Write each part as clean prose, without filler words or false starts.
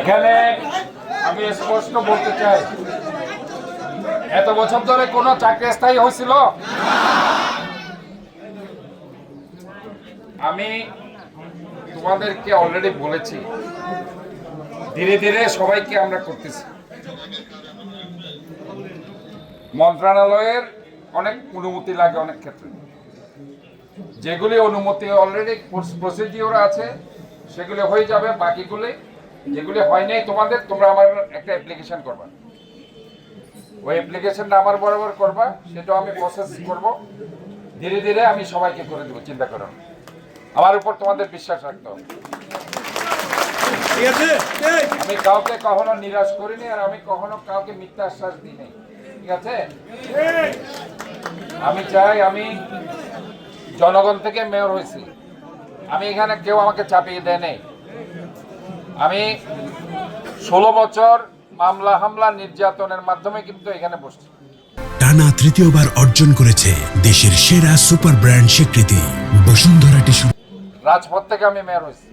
এখানে আমি স্পষ্ট বলতে চাই, এত বছর ধরে কোনো চাকরি স্থায়ী হয়েছিল? আমি তোমাদেরকে অলরেডি বলেছি, ধীরে ধীরে সবাইকে আমরা করতেছি। মন্ত্রণালয়ের অনেক অনুমতি লাগে অনেক ক্ষেত্রে, যেগুলি অনুমতি অলরেডি প্রসিডিওর আছে সেগুলি হয়ে যাবে। বাকিগুলি যেগুলি হয় নাই তোমাদের, তোমরা আমার একটা অ্যাপ্লিকেশন করবা, ওই অ্যাপ্লিকেশনটা আমার বরাবর করবা, সেটাও আমি প্রসেস করব। ধীরে ধীরে আমি সবাইকে করে দেবো, চিন্তা করো না। আমার উপর তোমাদের বিশ্বাস রাখতে হবে। আমি কাউকে কখনো নিরাশ করিনি, আর আমি কখনো কাউকে মিথ্যা আশ্বাস দিই নাই, ঠিক আছে? আমি চাই, আমি জনগণ থেকে মেয়র হয়েছি, আমি এখানে কেউ আমাকে চাপিয়ে দেয় নেই। আমি 16 বছর মামলা হামলা নির্যাতনের মাধ্যমে কিন্তু এখানে বসছি। টানা তৃতীয়বার অর্জন করেছে দেশের সেরা সুপার ব্র্যান্ড স্বীকৃতি বসুন্ধরা টিস্যু। রাজপথ থেকে আমি মেয়র হয়েছি,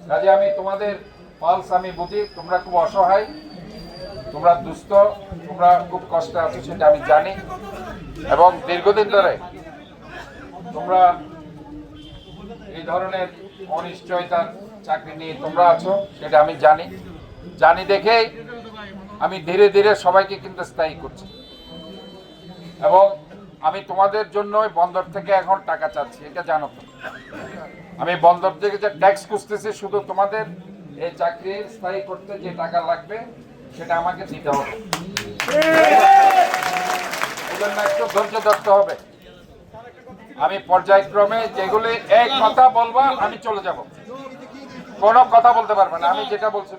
কাজে আমি তোমাদের পালস আমি বুঝি। তোমরা খুব অসহায়, তোমরা দুস্থ, তোমরা খুব কষ্টে আছো, সেটা আমি জানি। এবং দীর্ঘদিন ধরে তোমরা এই ধরনের অনিশ্চয়তার চাকরি নিয়ে তোমরা আছো, সেটা আমি জানি দেখেই আমি ধীরে ধীরে সবাইকে কিন্তু স্থায়ী করছি। এবং আমি তোমাদের জন্য বন্দর থেকে এখন টাকা চাচ্ছি, এটা জানো তো। আমি বন্দর থেকে যে ট্যাক্স খুঁজতেছি, শুধু তোমাদের এই চাকরি স্থায়ী করতে যে টাকা লাগবে সেটা আমাকে দিতে হবে। এই জন্য একটু ধৈর্য ধরতে হবে। আমি পর্যায়ক্রমে যেগুলি এক কথা বলবো, আমি চলে যাব, কোনো কথা বলতে পারবে না। আমি যেটা বলছি